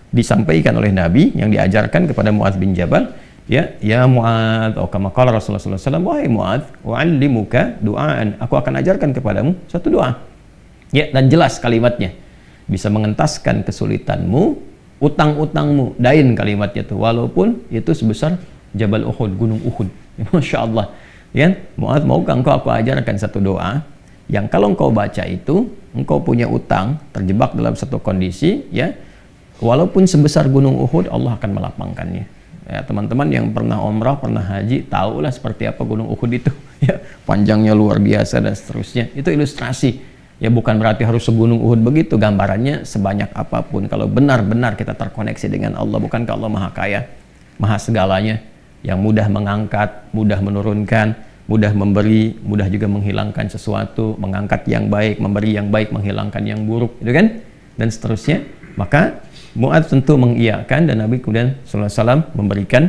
disampaikan oleh Nabi yang diajarkan kepada Muadz bin Jabal, ya Muadz, atau kama qala Rasulullah sallallahu alaihi wasallam, wahai Muadz, u'allimuka du'aan, aku akan ajarkan kepadamu satu doa. Ya, dan jelas kalimatnya. Bisa mengentaskan kesulitanmu, utang-utangmu, dain kalimatnya tuh, walaupun itu sebesar Jabal Uhud, gunung Uhud. Masya Allah. Ya, Muadz, maukah engkau aku ajarkan satu doa yang kalau engkau baca itu, engkau punya utang, terjebak dalam satu kondisi, ya, walaupun sebesar gunung Uhud, Allah akan melapangkannya. Ya, teman-teman yang pernah umrah, pernah haji, tahulah seperti apa gunung Uhud itu. Ya, panjangnya luar biasa dan seterusnya. Itu ilustrasi. Ya, bukan berarti harus segunung Uhud begitu. Gambarannya sebanyak apapun. Kalau benar-benar kita terkoneksi dengan Allah, bukankah Allah Maha Kaya, Maha segalanya, yang mudah mengangkat, mudah menurunkan, mudah memberi, mudah juga menghilangkan sesuatu, mengangkat yang baik, memberi yang baik, menghilangkan yang buruk, itu kan? Dan seterusnya. Maka Muadz tentu mengiyakan, dan Nabi kemudian sallallahu alaihi wasallam memberikan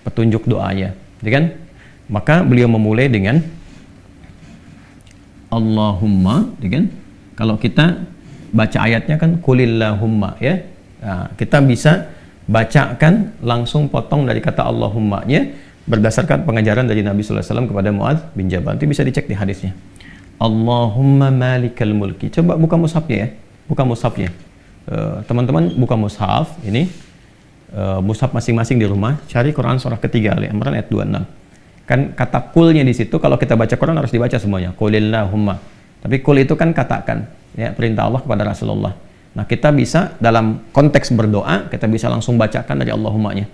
petunjuk doanya, gitu kan? Maka beliau memulai dengan Allahumma, gitu kan? Kalau kita baca ayatnya kan qulillahumma, ya. Nah, kita bisa bacakan langsung potong dari kata Allahumma-nya berdasarkan pengajaran dari Nabi sallallahu alaihi wasallam kepada Muadz bin Jabal. Itu bisa dicek di hadisnya. Allahumma malikal mulki. Coba buka mushafnya ya. Buka mushafnya. Teman-teman buka mushaf ini, mushaf masing-masing di rumah, cari Quran surah ketiga Ali Imran ayat 26. Kan kata kulnya di situ, kalau kita baca Quran harus dibaca semuanya, qulillahumma. Tapi kul itu kan katakan, ya, perintah Allah kepada Rasulullah. Nah, kita bisa dalam konteks berdoa, kita bisa langsung bacakan dari Allahumma-nya.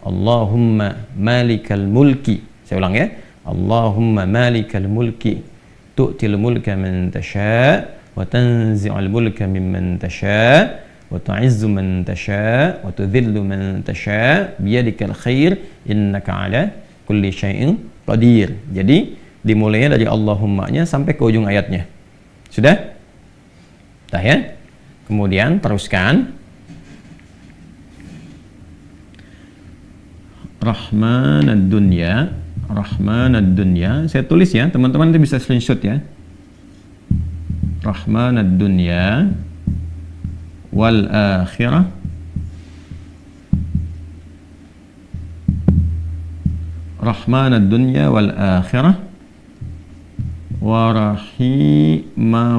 Allahumma malikal mulki. Saya ulang ya. Allahumma malikal mulki tu'til mulka man tasha' wa tanzi'ul mulka mimman tasha' wa tu'izzu man tasha' wa tudhillu man tasha' biyadikal khair innaka 'ala kulli syai'in qadir. Jadi dimulainya dari Allahumma-nya sampai ke ujung ayatnya. Sudah? Dah ya? Kemudian teruskan Rahmanad dunya, Rahmanad dunya. Saya tulis ya, teman-teman nanti bisa screenshot ya. Rahmanad dunya wal akhirah Rahmanad dunya wal akhirah wa rahimahuma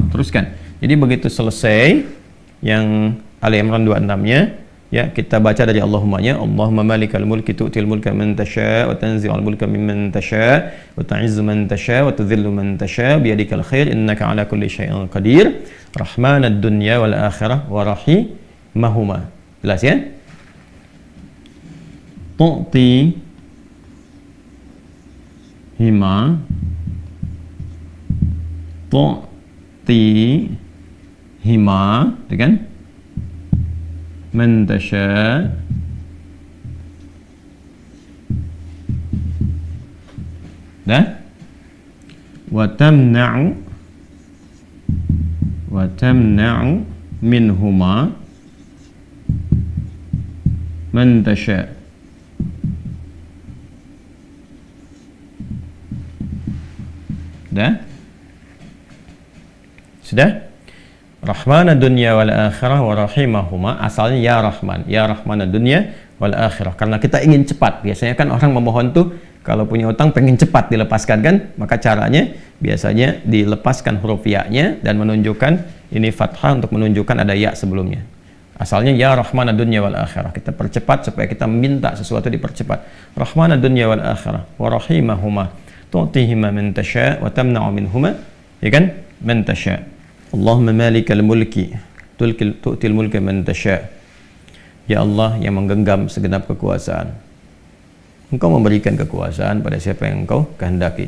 Teruskan. Jadi begitu selesai yang Ali Imran 26-nya, ya, kita baca dari Allahumma-nya. Allahumma malikal mulki tu'til mulka man tasha' wa tanzi'ul mulka mimman tasha' wa tu'izzu man tasha' wa tudhillu man tasha' biyadikal khair innaka 'ala kulli syai'in qadir. Rahmanad dunya wal akhirah wa rahimahuma. Jelas ya? Tu'ti hima itu kan? Man tasha' dah? Wa tamna'u minhuma man tasha'. Dah? Sudah? Rahmanad dunya wal akhirah wa rahimahuma, asalnya ya Rahman, ya Rahmanad dunya wal akhirah. Karena kita ingin cepat. Biasanya kan orang memohon tuh kalau punya utang pengen cepat dilepaskan kan? Maka caranya biasanya dilepaskan huruf ya-nya dan menunjukkan ini fathah untuk menunjukkan ada ya sebelumnya. Asalnya ya Rahmanad dunya wal akhirah. Kita percepat supaya kita minta sesuatu dipercepat. Rahmanad dunya wal akhirah wa rahimahuma tu'tihima man tasha' wa tamna'u minhuma, ya kan? Man tasha'. Allahumma malikal mulki tu'til mulka man tasha'. Ya Allah yang menggenggam segenap kekuasaan, Engkau memberikan kekuasaan pada siapa yang Engkau kehendaki.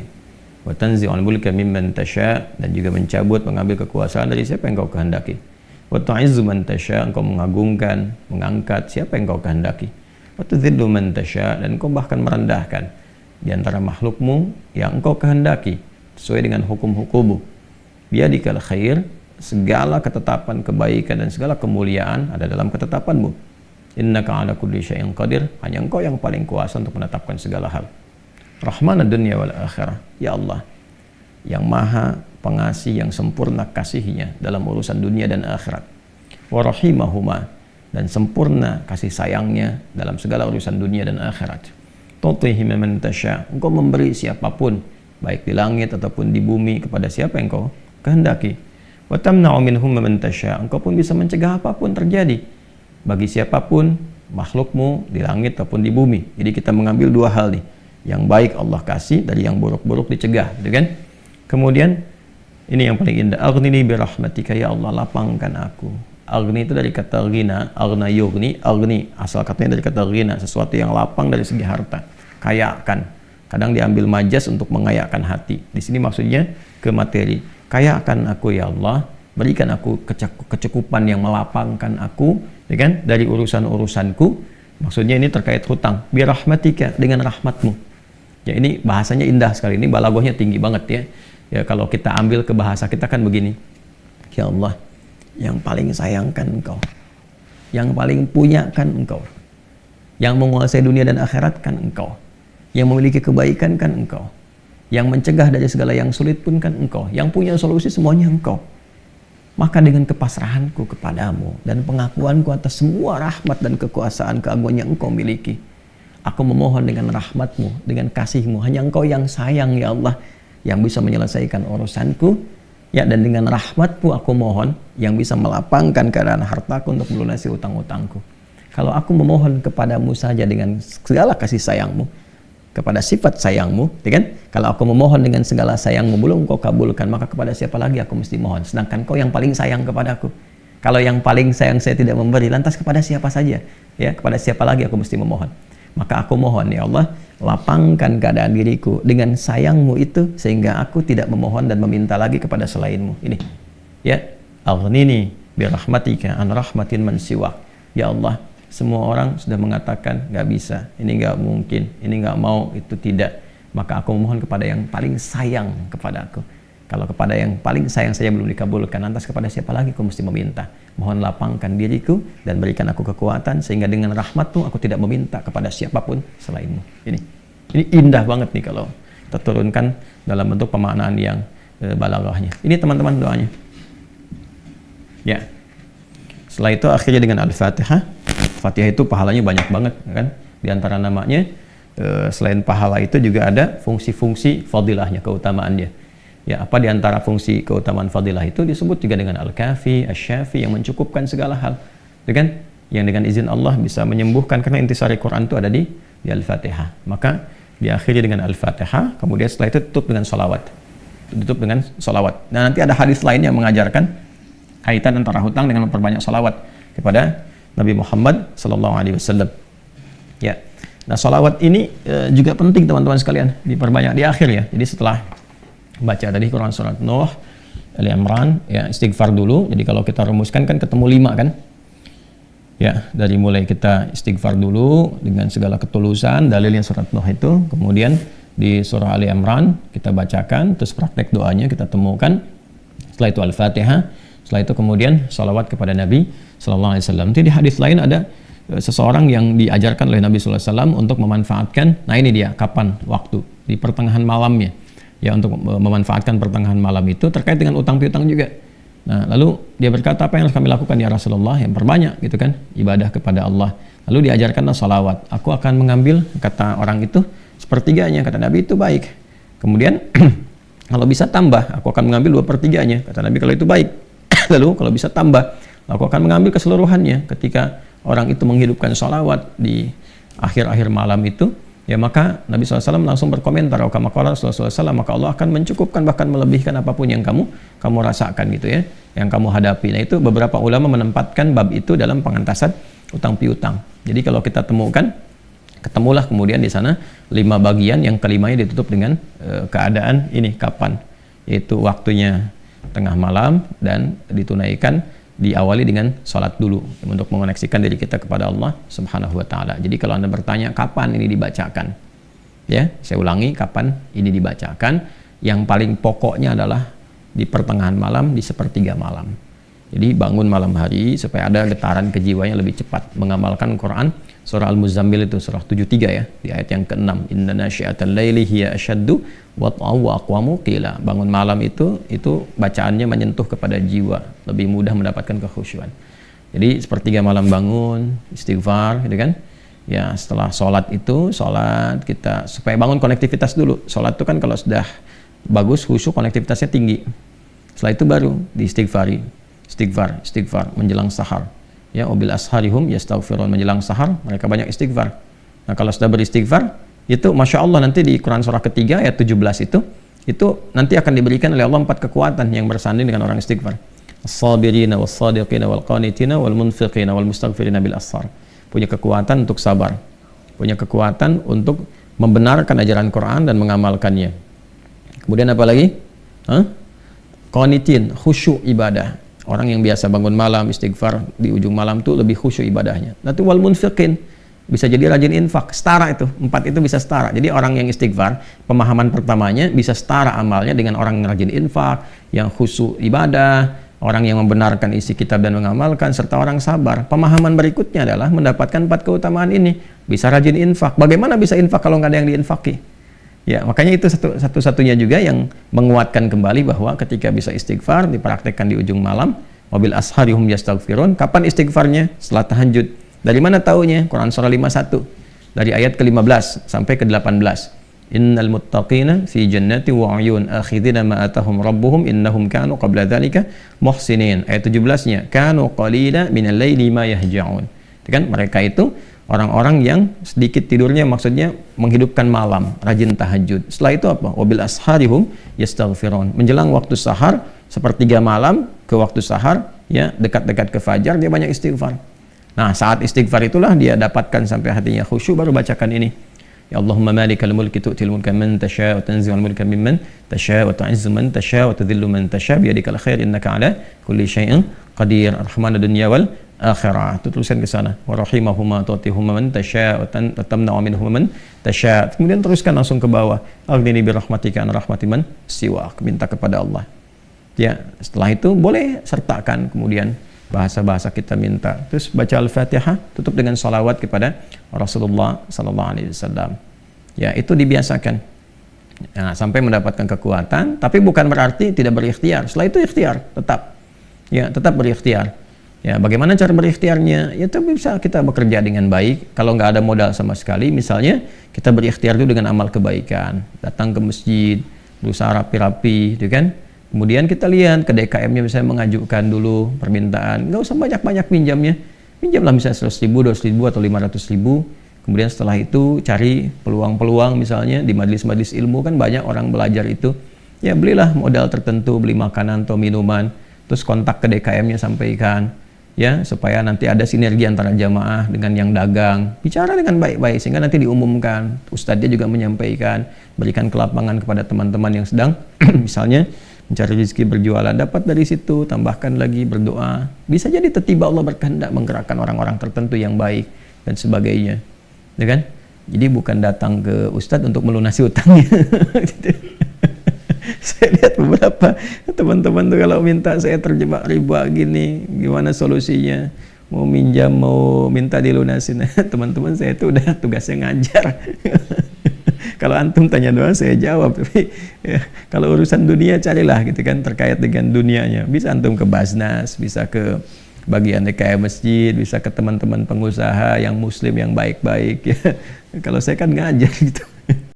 Wa tanzi'ul mulka mimman tasha', dan juga mencabut, mengambil kekuasaan dari siapa yang Engkau kehendaki. Wa tu'izzu man tasha', Engkau mengagungkan, mengangkat siapa yang Engkau kehendaki. Wa tudhillu man tasha', dan Engkau bahkan merendahkan di antara makhlukmu yang Engkau kehendaki sesuai dengan hukum-hukummu. Biyadikal khair, segala ketetapan kebaikan dan segala kemuliaan ada dalam ketetapanmu. Innaka 'ala kulli syai'in qadir, hanya Engkau yang paling kuasa untuk menetapkan segala hal. Rahmanad dunya wal akhirah, ya Allah yang maha pengasih yang sempurna kasihnya dalam urusan dunia dan akhirat. Wa rahimahuma, dan sempurna kasih sayangnya dalam segala urusan dunia dan akhirat. Tu'tihi man tasya, engkau memberi siapapun baik di langit ataupun di bumi kepada siapa yang engkau kehendaki. Wa tamna'u minhum man tasya, engkau pun bisa mencegah apapun terjadi bagi siapapun makhlukmu di langit ataupun di bumi. Jadi kita mengambil dua hal nih, yang baik Allah kasih, dari yang buruk-buruk dicegah, gitu kan? Kemudian ini yang paling indah, aghnini bi rahmatika, ya Allah lapangkan aku. Aghni itu dari kata ghina, aghna yughni, aghni asal katanya dari kata ghina, sesuatu yang lapang dari segi harta, kayakan. Kadang diambil majas untuk mengayakkan hati. Di sini maksudnya ke materi. Kayakan aku ya Allah, berikan aku kecukupan yang melapangkan aku, ya kan, dari urusan-urusanku. Maksudnya ini terkait hutang. Bi rahmatika, dengan rahmatmu. Ya ini bahasanya indah sekali. Ini balaghahnya tinggi banget ya. Ya kalau kita ambil ke bahasa kita kan begini. Ya Allah, yang paling sayangkan engkau, yang paling punya kan engkau, yang menguasai dunia dan akhirat kan engkau, yang memiliki kebaikan kan engkau, yang mencegah dari segala yang sulit pun kan engkau, yang punya solusi semuanya engkau. Maka dengan kepasrahanku kepadamu dan pengakuanku atas semua rahmat dan kekuasaan keagungan yang engkau miliki, aku memohon dengan rahmatmu, dengan kasihmu, hanya engkau yang sayang ya Allah, yang bisa menyelesaikan urusanku. Ya, dan dengan rahmatmu aku mohon yang bisa melapangkan keadaan hartaku untuk melunasi utang-utangku. Kalau aku memohon kepadamu saja dengan segala kasih sayangmu, kepada sifat sayangmu, ya kan? Kalau aku memohon dengan segala sayangmu belum kau kabulkan, maka kepada siapa lagi aku mesti mohon? Sedangkan kau yang paling sayang kepadaku. Kalau yang paling sayang saya tidak memberi, lantas kepada siapa saja? Ya, kepada siapa lagi aku mesti memohon? Maka aku mohon ya Allah, lapangkan keadaan diriku dengan sayangmu itu, sehingga aku tidak memohon dan meminta lagi kepada selainmu. Ini ya, aghnini bi rahmatika an rahmatin man siwak. Ya Allah, semua orang sudah mengatakan nggak bisa, ini nggak mungkin, ini nggak mau, itu tidak. Maka aku memohon kepada yang paling sayang kepada aku. Kalau kepada yang paling sayang saja belum dikabulkan, lantas kepada siapa lagi aku mesti meminta? Mohon lapangkan diriku dan berikan aku kekuatan, sehingga dengan rahmatmu aku tidak meminta kepada siapapun selainmu. Ini indah banget nih kalau kita turunkan dalam bentuk pemaknaan yang balaghahnya. Ini teman-teman doanya. Ya. Setelah itu akhirnya dengan Al-Fatihah. Fatihah itu pahalanya banyak banget, kan? Di antara namanya selain pahala itu juga ada fungsi-fungsi fadilahnya, keutamaannya. Ya, apa di antara fungsi keutamaan fadilah itu disebut juga dengan Al-Kafi, Asy-Syafi, yang mencukupkan segala hal. Itu kan yang dengan izin Allah bisa menyembuhkan, karena intisari Quran itu ada di Al-Fatihah. Maka diakhiri dengan Al-Fatihah, kemudian setelah itu tutup dengan salawat. Tutup dengan salawat. Dan nanti ada hadis lain yang mengajarkan kaitan antara hutang dengan memperbanyak salawat kepada Nabi Muhammad SAW. Ya. Nah, salawat ini juga penting teman-teman sekalian, diperbanyak di akhir ya. Jadi setelah baca tadi Quran surat Nuh, Ali Imran, ya istighfar dulu. Jadi kalau kita rumuskan kan ketemu 5 kan? Ya, dari mulai kita istighfar dulu dengan segala ketulusan, dalilnya surat Nuh itu, kemudian di surah Ali Imran kita bacakan, terus praktek doanya kita temukan. Setelah itu Al-Fatihah, setelah itu kemudian salawat kepada Nabi Sallallahu Alaihi Wasallam. Jadi di hadis lain ada seseorang yang diajarkan oleh Nabi Sallallahu Alaihi Wasallam untuk memanfaatkan, nah ini dia, kapan waktu, di pertengahan malamnya. Ya, untuk memanfaatkan pertengahan malam itu terkait dengan utang piutang juga. Nah, lalu dia berkata, apa yang harus kami lakukan ya Rasulullah? Yang perbanyak gitu kan, ibadah kepada Allah. Lalu diajarkanlah salawat. Aku akan mengambil, kata orang itu, sepertiganya. Kata Nabi, itu baik. Kemudian kalau bisa tambah, aku akan mengambil 2/3-nya. Kata Nabi, kalau itu baik. Lalu kalau bisa tambah, aku akan mengambil keseluruhannya. Ketika orang itu menghidupkan salawat di akhir-akhir malam itu, ya maka Nabi SAW langsung berkomentar, kama qala Rasulullah SAW, maka Allah akan mencukupkan, bahkan melebihkan apapun yang kamu rasakan gitu ya, yang kamu hadapi. Nah, itu beberapa ulama menempatkan bab itu dalam pengantasan utang piutang. Jadi kalau kita temukan, ketemulah kemudian di sana 5 bagian, yang kelimanya ditutup dengan keadaan ini kapan, yaitu waktunya tengah malam, dan ditunaikan, diawali dengan sholat dulu untuk mengoneksikan diri kita kepada Allah Subhanahu wa Ta'ala. Jadi kalau Anda bertanya kapan ini dibacakan, ya saya ulangi, kapan ini dibacakan, yang paling pokoknya adalah di pertengahan malam, di 1/3 malam. Jadi bangun malam hari supaya ada getaran kejiwanya lebih cepat mengamalkan Quran surah Al-Muzammil itu surah 73 ya, di ayat yang ke-6, inna nasyi'atal laili hiya asyaddu wat'aw wa aqwamu qila. Bangun malam itu bacaannya menyentuh kepada jiwa, lebih mudah mendapatkan kekhusyuan. Jadi sepertiga malam bangun, istighfar gitu kan. Ya, setelah sholat kita supaya bangun konektivitas dulu. Sholat itu kan kalau sudah bagus khusyuk, konektivitasnya tinggi. Setelah itu baru diistighfari, istighfar menjelang sahar. Ya, wabil asharihum yastaghfirun, menjelang sahar mereka banyak istighfar. Nah, kalau sudah beristighfar, itu Masya Allah nanti di Quran surah ketiga ayat 17 itu nanti akan diberikan oleh Allah 4 kekuatan yang bersanding dengan orang istighfar. As-sabirina was-sadiqina wal-qanitina wal-munfiqina wal-mustaghfirina bil ashar. Punya kekuatan untuk sabar, punya kekuatan untuk membenarkan ajaran Quran dan mengamalkannya. Kemudian apa lagi? Qanitin, khusyuk ibadah. Orang yang biasa bangun malam istighfar di ujung malam tuh lebih khusyuk ibadahnya. Nanti wal munfiqin, bisa jadi rajin infak, setara itu. 4 itu bisa setara. Jadi orang yang istighfar, pemahaman pertamanya bisa setara amalnya dengan orang yang rajin infak, yang khusyuk ibadah, orang yang membenarkan isi kitab dan mengamalkan, serta orang sabar. Pemahaman berikutnya adalah mendapatkan 4 keutamaan ini. Bisa rajin infak. Bagaimana bisa infak kalau nggak ada yang diinfaki? Ya, makanya itu satu-satunya juga yang menguatkan kembali bahwa ketika bisa istighfar dipraktekkan di ujung malam, wabil asharihum yastaghfirun. Kapan istighfarnya? Setelah tahajud. Dari mana taunya? Quran surah 51 dari ayat ke-15 sampai ke-18. Innal muttaqina fi jannati wa 'uyun akhidina ma atahum rabbuhum innahum kanu qabla dzalika muhsinin. Ayat 17-nya, kanu qalila minal laili ma yahja'un. Kan mereka itu orang-orang yang sedikit tidurnya, maksudnya menghidupkan malam, rajin tahajud. Setelah itu apa? Wabil asharihum yastaghfirun. Menjelang waktu sahar, sepertiga malam ke waktu sahar, ya dekat-dekat ke fajar dia banyak istighfar. Nah, saat istighfar itulah dia dapatkan sampai hatinya khusyuk, baru bacakan ini. Ya Allahumma malikal mulki tu'til mulka man tasha wa tanzi'ul mulka mimman tasha wa tu'izzu man tasha wa tudhillu man tasha bi yadikal khair innaka ala kulli syai'in qadir. Rahmanad dunya wal akhirah. Itu tulisan ke sana. Wa rahimahuma tu'tihuma man tasha wa tamna'u minhum man tasha. Kemudian teruskan langsung ke bawah. Aghnini bi rahmatika an rahmati man siwak. Minta kepada Allah. Ya, setelah itu boleh sertakan kemudian bahasa-bahasa kita minta. Terus baca Al-Fatihah, tutup dengan salawat kepada Rasulullah sallallahu alaihi wasallam. Ya, itu dibiasakan. Nah, sampai mendapatkan kekuatan, tapi bukan berarti tidak berikhtiar. Setelah itu ikhtiar tetap. Ya, tetap berikhtiar. Ya, bagaimana cara berikhtiarnya? Ya, itu bisa kita bekerja dengan baik. Kalau nggak ada modal sama sekali, misalnya kita berikhtiar dulu dengan amal kebaikan. Datang ke masjid, berusaha rapi-rapi, gitu kan? Kemudian kita lihat ke DKM-nya, misalnya mengajukan dulu permintaan. Nggak usah banyak-banyak pinjamnya. Pinjamlah misalnya 100.000, 200.000 atau 500.000. Kemudian setelah itu cari peluang-peluang, misalnya di majelis-majelis ilmu kan banyak orang belajar itu. Ya, belilah modal tertentu, beli makanan atau minuman. Terus kontak ke DKM-nya, sampaikan. Ya, supaya nanti ada sinergi antara jamaah dengan yang dagang. Bicara dengan baik-baik sehingga nanti diumumkan. Ustadznya juga menyampaikan, berikan kelapangan kepada teman-teman yang sedang misalnya mencari rezeki berjualan, dapat dari situ, tambahkan lagi berdoa. Bisa jadi tiba-tiba Allah berkehendak menggerakkan orang-orang tertentu yang baik dan sebagainya. Ya kan? Jadi bukan datang ke ustadz untuk melunasi utangnya. Saya lihat beberapa teman-teman tuh kalau minta, saya terjebak riba gini, gimana solusinya? Mau minjam, mau minta dilunasin. Teman-teman saya itu udah tugasnya ngajar. Kalau antum tanya doang saya jawab, tapi ya, kalau urusan dunia carilah gitu kan, terkait dengan dunianya. Bisa antum ke Basnas, bisa ke bagian DKM masjid, bisa ke teman-teman pengusaha yang muslim yang baik-baik ya. Kalau saya kan ngajar gitu.